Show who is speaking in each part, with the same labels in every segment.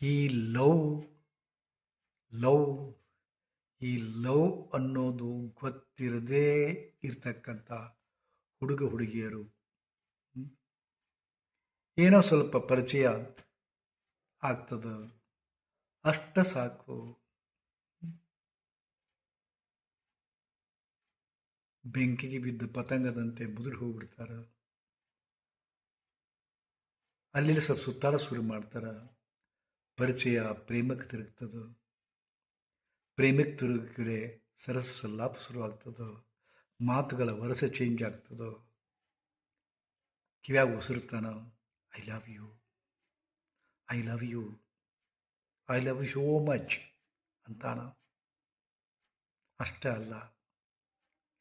Speaker 1: ಈ love love ಈ love ಅನ್ನೋದು ಗೊತ್ತಿರದೇ ಇರ್ತಕ್ಕಂಥ ಹುಡುಗ ಹುಡುಗಿಯರು ಏನೋ ಸ್ವಲ್ಪ ಪರಿಚಯ ಆಗ್ತದ ಅಷ್ಟ ಸಾಕು. ಬೆಂಕಿಗೆ ಬಿದ್ದ ಪತಂಗದಂತೆ ಮುದುಡಿ ಹೋಗ್ಬಿಡ್ತಾರ. ಅಲ್ಲಿ ಸ್ವಲ್ಪ ಸುತ್ತಾಡ ಶುರು ಮಾಡ್ತಾರ. ಪರಿಚಯ ಪ್ರೇಮಕ್ಕೆ ತಿರುಗ್ತದ. ಪ್ರೇಮಕ್ಕೆ ತಿರುಗಿದ್ರೆ ಸರಸ ಲಾಪ ಶುರು ಆಗ್ತದ. ಮಾತುಗಳ ವರಸ ಚೇಂಜ್ ಆಗ್ತದ. ಕಿವ್ಯಾಗ ಉಸಿರುತ್ತಾನ, I love you, I love you, I love you so much ಅಂತಾನ. ಅಷ್ಟೇ ಅಲ್ಲ,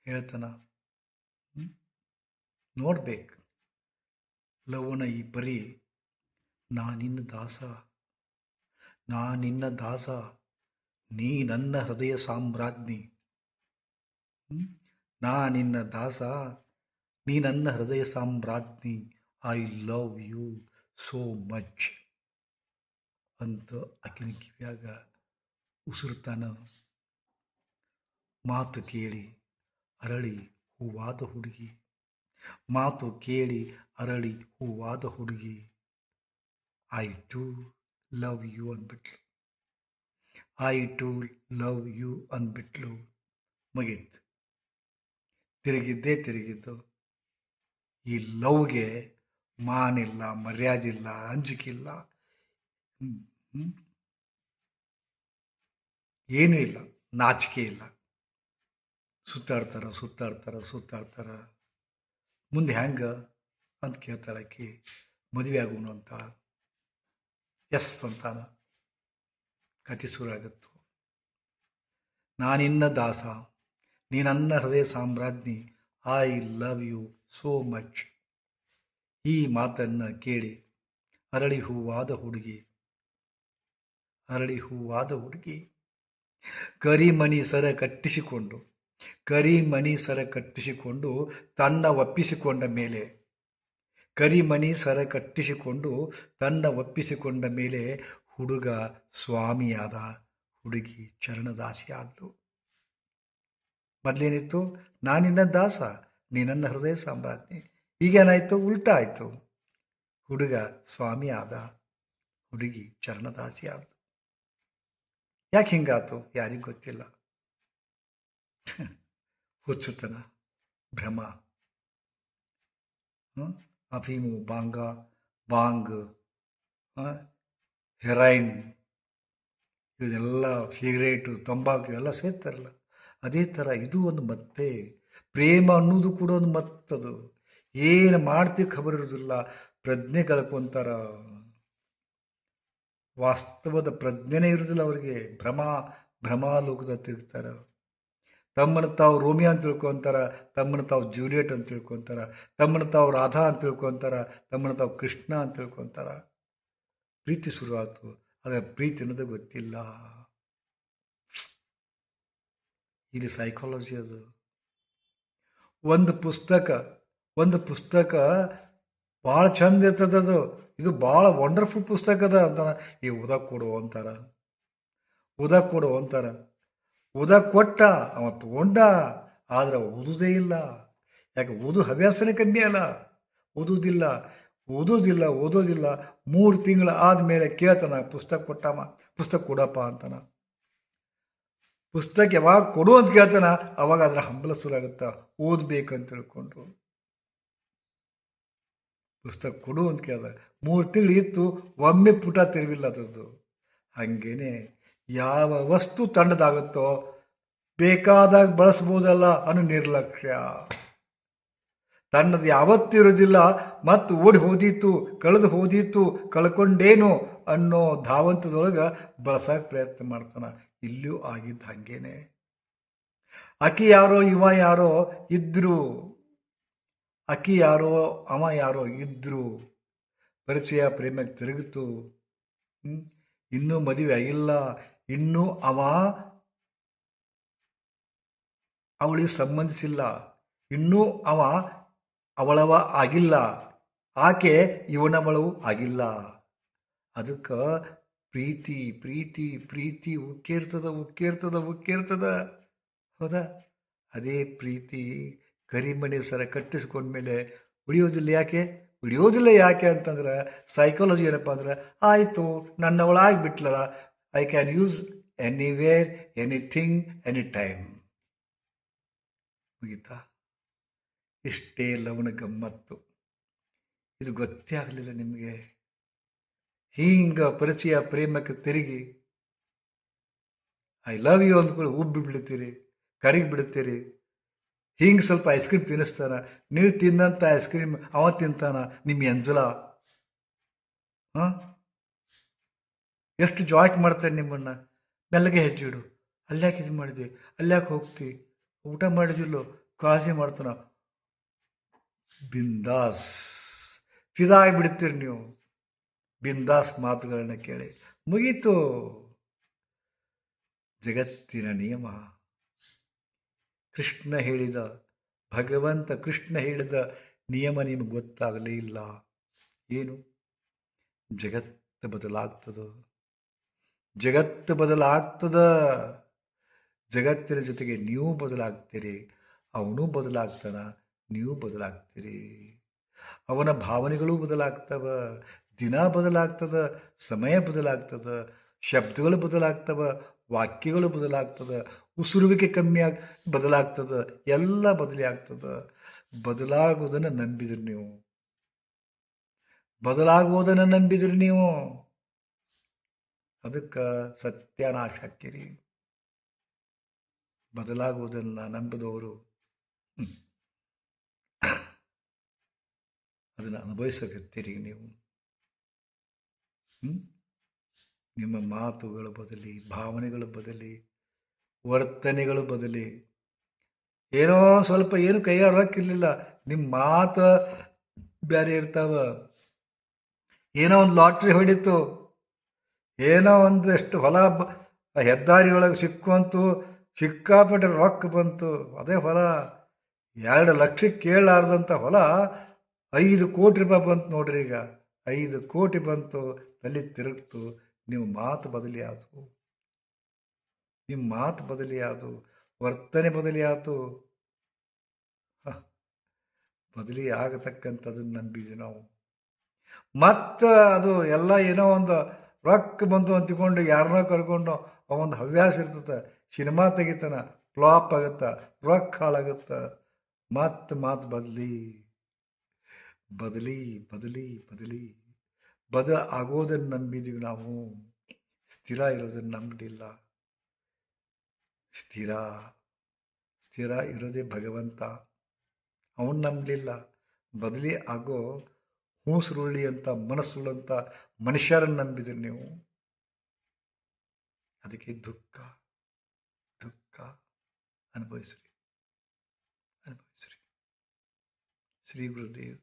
Speaker 1: ಹೇಳ್ತಾನ. ನೋಡ್ಬೇಕು ಲವ್ನ ಈ ಪರಿ, ನಾನಿನ್ನ ದಾಸ, ನಾನಿನ್ನ ದಾಸ, ನೀ ನನ್ನ ಹೃದಯ ಸಾಮ್ರಾಜ್ಞಿ. ನಾನಿನ್ನ ದಾಸ, ನೀ ನನ್ನ ಹೃದಯ ಸಾಮ್ರಾಜ್ಞಿ, I love you so much ಅಂತ ಆಕಿನ ಕಿವ್ಯಾಗ ಉಸಿರುತ್ತಾನ. ಮಾತು ಕೇಳಿ ಅರಳಿ ಹೂವಾದ ಹುಡುಗಿ, ಮಾತು ಕೇಳಿ ಅರಳಿ ಹೂವಾದ ಹುಡುಗಿ, ಐ ಟು ಲವ್ ಯು ಅಂದ್ಬಿಟ್ಲು. ಐ ಟು ಲವ್ ಯು ಅಂದ್ಬಿಟ್ಲು. ಮುಗೀತು. ತಿರುಗಿದ್ದು. ಈ ಲವ್ಗೆ ಮಾನಿಲ್ಲ, ಮರ್ಯಾದಿಲ್ಲ, ಅಂಜಿಕಿಲ್ಲ, ಏನೂ ಇಲ್ಲ, ನಾಚಿಕೆ ಇಲ್ಲ. ಸುತ್ತಾಡ್ತಾರ. ಮುಂದೆ ಹೆಂಗ ಅಂತ ಕೇಳ್ತಾಳಕಿ. ಮದುವೆ ಆಗೋನು ಅಂತ ಎಸ್ ಅಂತಾನ. ಕತೆ ಶುರು ಆಗುತ್ತು. ನಾನಿನ್ನ ದಾಸ, ನೀ ನನ್ನ ಹೃದಯ ಸಾಮ್ರಾಜ್ಞಿ, I love you so much. ಈ ಮಾತನ್ನು ಕೇಳಿ ಅರಳಿ ಹೂವಾದ ಹುಡುಗಿ ಕರಿಮಣಿ ಸರ ಕಟ್ಟಿಸಿಕೊಂಡು ತನ್ನ ಒಪ್ಪಿಸಿಕೊಂಡ ಮೇಲೆ ಹುಡುಗ ಸ್ವಾಮಿಯಾದ, ಹುಡುಗಿ ಚರಣದಾಸಿಯಾದಳು. ಮೊದಲೇನಿತ್ತು, ನಾನಿನ್ನ ದಾಸ, ನೀ ನನ್ನ ಹೃದಯ ಸಾಮ್ರಾಜ್ಞಿ. ಈಗೇನಾಯಿತು? ಉಲ್ಟಾ ಆಯಿತು. ಹುಡುಗ ಸ್ವಾಮಿ ಆದ, ಹುಡುಗಿ ಚರಣದಾಸಿ ಆದಳು. ಯಾಕೆ ಹಿಂಗಾತು? ಯಾರಿಗೂ ಗೊತ್ತಿಲ್ಲ. ಹುಚ್ಚುತನ, ಭ್ರಮ, ಅಫೀಮು, ಬಾಂಗ್, ಹೆರೈನ್, ಇದೆಲ್ಲ ಸಿಗರೇಟು, ತಂಬಾಕು ಎಲ್ಲ ಸೇರ್ತಾರಲ್ಲ, ಅದೇ ಥರ ಇದು ಒಂದು ಮತ್ತೆ. ಪ್ರೇಮ ಅನ್ನೋದು ಕೂಡ ಒಂದು ಮತ್ತದು. ಏನು ಮಾಡ್ತೀವಿ ಖಬರ್ ಇರೋದಿಲ್ಲ. ಪ್ರಜ್ಞೆ ಕಳ್ಕೊಂತಾರ. ವಾಸ್ತವದ ಪ್ರಜ್ಞೆನೇ ಇರೋದಿಲ್ಲ ಅವರಿಗೆ. ಭ್ರಮಾಲೋಕದ ತಿರುಗ್ತಾರ. ತಮ್ಮನ್ನು ತಾವು ರೋಮಿಯೋ ಅಂತ ತಿಳ್ಕೊತಾರ, ತಮ್ಮನ್ನು ತಾವು ಜೂಲಿಯಟ್ ಅಂತ ತಿಳ್ಕೊತಾರ, ತಮ್ಮನ್ನು ತಾವು ರಾಧಾ ಅಂತ ತಿಳ್ಕೊತಾರ, ತಮ್ಮನ್ನು ತಾವು ಕೃಷ್ಣ ಅಂತ ತಿಳ್ಕೊತಾರ. ಪ್ರೀತಿ ಶುರುವಾಯ್ತು, ಆದರೆ ಪ್ರೀತಿ ಅನ್ನೋದು ಗೊತ್ತಿಲ್ಲ. ಇಲ್ಲಿ ಸೈಕಾಲಜಿ ಅದು. ಒಂದು ಪುಸ್ತಕ ಭಾಳ ಚಂದ ಇರ್ತದದು. ಇದು ಭಾಳ ವಂಡರ್ಫುಲ್ ಪುಸ್ತಕ ಅದ ಅಂತಾರ. ಈ ಓದಕ್ಕೆ ಕೊಡು ಅಂತಾರ. ಓದಕ್ಕೆ ಕೊಟ್ಟ, ಅವ ತಗೊಂಡ, ಆದ್ರೆ ಓದುವುದೇ ಇಲ್ಲ. ಯಾಕೆ? ಓದು ಹವ್ಯಾಸನೇ ಕಮ್ಮಿ ಅಲ್ಲ. ಓದೋದಿಲ್ಲ. 3 ತಿಂಗಳು ಆದಮೇಲೆ ಕೇಳ್ತಾನ, ಪುಸ್ತಕ ಕೊಡಪ್ಪ ಅಂತಾನ. ಪುಸ್ತಕ ಯಾವಾಗ ಕೊಡು ಅಂತ ಕೇಳ್ತಾನ, ಅವಾಗ ಅದ್ರ ಹಂಬಲ ಶುರುವಾಗುತ್ತ. ಓದ್ಬೇಕಂತ ತಿಳ್ಕೊಂಡು ಪುಸ್ತಕ ಕೊಡು ಅಂತ ಕೇಳ್ದ. 3 ತಿಂಗಳು ಇತ್ತು, ಒಮ್ಮೆ ಪುಟ ತಿರುವಿಲ್ಲ ಅದರದ್ದು. ಹಾಗೇನೆ ಯಾವ ವಸ್ತು ತಣ್ಣದಾಗುತ್ತೋ ಬೇಕಾದಾಗ ಬಳಸ್ಬೋದಲ್ಲ ಅನ್ನೋ ನಿರ್ಲಕ್ಷ್ಯ. ತನ್ನದು ಯಾವತ್ತೂ ಇರೋದಿಲ್ಲ, ಮತ್ತು ಓಡಿ ಹೋದೀತು, ಕಳೆದು ಹೋದೀತು, ಕಳ್ಕೊಂಡೇನು ಅನ್ನೋ ಧಾವಂತದೊಳಗೆ ಬಳಸಕ್ಕೆ ಪ್ರಯತ್ನ ಮಾಡ್ತಾನ. ಇಲ್ಲೂ ಆಗಿದ್ದು ಹಾಗೇನೆ. ಅಕಿ ಯಾರೋ ಇವ ಯಾರೋ ಇದ್ರು, ಅವ ಯಾರೋ ಇದ್ರು. ಪರಿಚಯ ಪ್ರೇಮಕ್ಕೆ ತಿರುಗಿತು. ಇನ್ನೂ ಮದುವೆ ಆಗಿಲ್ಲ. ಇನ್ನೂ ಅವಳಿಗೆ ಸಂಬಂಧಿಸಿಲ್ಲ. ಇನ್ನೂ ಅವಳವ ಆಗಿಲ್ಲ. ಆಕೆ ಇವನವಳು ಆಗಿಲ್ಲ. ಅದಕ್ಕೆ ಪ್ರೀತಿ ಪ್ರೀತಿ ಪ್ರೀತಿ ಉಕ್ಕೇರ್ತದ ಉಕ್ಕೇರ್ತದ ಉಕ್ಕೇರ್ತದ. ಹೌದಾ? ಅದೇ ಪ್ರೀತಿ ಕರಿಮಣಿ ಸರ ಕಟ್ಟಿಸ್ಕೊಂಡ್ಮೇಲೆ ಉಳಿಯೋದಿಲ್ಲ. ಯಾಕೆ ಉಳಿಯೋದಿಲ್ಲ? ಯಾಕೆ ಅಂತಂದ್ರೆ ಸೈಕಾಲಜಿ ಏನಪ್ಪ ಅಂದ್ರೆ, ಆಯಿತು ನನ್ನವಳಾಗಿ ಬಿಟ್ಲಲ್ಲ, I can use anywhere anything any time. ಮುಗೀತಾ? ಇಷ್ಟೇ ಲವಣ ಗಮ್ಮತ್ತು. ಇದು ಗೊತ್ತೇ ಆಗಲಿಲ್ಲ ನಿಮಗೆ. ಹಿಂಗ ಪರಿಚಯ ಪ್ರೇಮಕ್ಕೆ ತಿರುಗಿ ಐ ಲವ್ ಯು ಅಂದ್ಕೊಳ್ಳಿ ಉಬ್ಬಿ ಬಿಡ್ತೀರಿ, ಕರಗಿ ಬಿಡ್ತೀರಿ. ಹಿಂಗೆ ಸ್ವಲ್ಪ ಐಸ್ ಕ್ರೀಮ್ ತಿನ್ನಿಸ್ತಾನ, ನೀವು ತಿನ್ನಂಥ ಐಸ್ ಕ್ರೀಮ್ ಅವ ತಿಂತಾನ, ನಿಮ್ಮ ಎಂಜಲ. ಹಾಂ, ಎಷ್ಟು ಜಾಯ್ಕ್ ಮಾಡ್ತಾನೆ ನಿಮ್ಮನ್ನು. ಮೆಲ್ಲಗೆ ಹೆಜ್ಜಿಡು, ಅಲ್ಯಾಕೆ ಇದು ಮಾಡಿದ್ವಿ, ಅಲ್ಯಾಕೆ ಹೋಗ್ತಿ, ಊಟ ಮಾಡಿದಿಲ್ಲೋ, ಕಾಳಜಿ ಮಾಡ್ತಾನ. ಬಿಂದಾಸ್ ಫಿದಾ ಆಗಿಬಿಡ್ತೀರಿ ನೀವು ಬಿಂದಾಸ್ ಮಾತುಗಳನ್ನ ಕೇಳಿ. ಮುಗೀತು. ಜಗತ್ತಿನ ನಿಯಮ. ಕೃಷ್ಣ ಹೇಳಿದ, ಭಗವಂತ ಕೃಷ್ಣ ಹೇಳಿದ ನಿಯಮ ನಿಮಗೆ ಗೊತ್ತಾಗಲೇ ಇಲ್ಲ. ಏನು? ಜಗತ್ತು ಬದಲಾಗ್ತದ, ಜಗತ್ತು ಬದಲಾಗ್ತದ. ಜಗತ್ತಿನ ಜೊತೆಗೆ ನೀವು ಬದಲಾಗ್ತೀರಿ, ಅವನು ಬದಲಾಗ್ತಾನ, ನೀವು ಬದಲಾಗ್ತೀರಿ. ಅವನ ಭಾವನೆಗಳು ಬದಲಾಗ್ತವ, ದಿನ ಬದಲಾಗ್ತದ, ಸಮಯ ಬದಲಾಗ್ತದ, ಶಬ್ದಗಳು ಬದಲಾಗ್ತವ, ವಾಕ್ಯಗಳು ಬದಲಾಗ್ತದ, ಉಸಿರುವಿಕೆ ಕಮ್ಮಿಯಾಗಿ ಬದಲಾಗ್ತದ, ಎಲ್ಲ ಬದಲಿ ಆಗ್ತದ. ಬದಲಾಗುವುದನ್ನು ನಂಬಿದ್ರಿ ನೀವು, ಬದಲಾಗುವುದನ್ನು ನಂಬಿದ್ರಿ ನೀವು, ಅದಕ್ಕೆ ಸತ್ಯನಾಶ ಹಾಕಿರಿ. ಬದಲಾಗುವುದನ್ನು ನಂಬಿದವರು ಅದನ್ನು ಅನುಭವಿಸಕತ್ತೀರಿ ನೀವು. ನಿಮ್ಮ ಮಾತುಗಳ ಬದಲಿ, ಭಾವನೆಗಳ ಬದಲಿ, ವರ್ತನೆಗಳು ಬದಲಿ. ಏನೋ ಸ್ವಲ್ಪ ಏನು ಕೈಯಾರ ಹಾಕಿರ್ಲಿಲ್ಲ, ನಿಮ್ಮ ಮಾತು ಬೇರೆ ಇರ್ತಾವ. ಏನೋ ಒಂದು ಲಾಟ್ರಿ ಹೊಡಿತು, ಏನೋ ಒಂದಷ್ಟು ಹೊಲ ಹೆದ್ದಾರಿಯೊಳಗೆ ಸಿಕ್ಕಂತು, ಸಿಕ್ಕಾಪಟ್ಟೆ ರೊಕ್ಕ ಬಂತು, ಅದೇ ಹೊಲ 2 ಲಕ್ಷಕ್ಕೆ ಕೇಳಲಾರ್ದಂಥ ಹೊಲ 5 ಕೋಟಿ ರೂಪಾಯಿ ಬಂತು ನೋಡ್ರಿ. ಈಗ 5 ಕೋಟಿ ಬಂತು, ತಲೆ ತಿರುಗ್ತು. ನಿಮ್ಮ ಮಾತು ಬದಲಿ ಆಯಿತು, ನಿಮ್ಮ ಮಾತು ಬದಲಿ ಆಯಿತು, ವರ್ತನೆ ಬದಲಿ ಆಯಿತು. ಬದಲಿ ಆಗತಕ್ಕಂಥದ್ದನ್ನು ನಂಬಿದ್ವಿ ನಾವು. ಮತ್ತು ಅದು ಎಲ್ಲ ಏನೋ ಒಂದು ರೊಕ್ಕ ಬಂತು ಅಂತಿಕೊಂಡು ಯಾರನ್ನೋ ಕರ್ಕೊಂಡು ಅವೊಂದು ಹವ್ಯಾಸ ಇರ್ತದೆ, ಸಿನಿಮಾ ತೆಗಿತಾನ, ಫ್ಲಾಪ್ ಆಗುತ್ತಾ, ರೊಕ್ಕ ಹಾಳಾಗುತ್ತಾ. ಮತ್ತು ಮಾತು ಬದಲಿ ಬದಲಿ ಬದಲಿ ಬದಲಿ ಆಗೋದನ್ನು ನಂಬಿದ್ದೀವಿ ನಾವು, ಸ್ಥಿರ ಇರೋದನ್ನು ನಂಬಲಿಲ್ಲ. ಸ್ಥಿರ ಸ್ಥಿರ ಇರೋದೇ ಭಗವಂತ, ಅವನು ನಂಬಲಿಲ್ಲ. ಬದಲಿ ಆಗೋ ಹೂಸುರುಳ್ಳಿ ಅಂತ ಮನಸ್ಸುಳ್ಳಂಥ ಮನುಷ್ಯರನ್ನು ನಂಬಿದ್ರಿ ನೀವು. ಅದಕ್ಕೆ ದುಃಖ ದುಃಖ ಅನುಭವಿಸ್ರಿ. ಶ್ರೀ ಗುರುದೇವ್.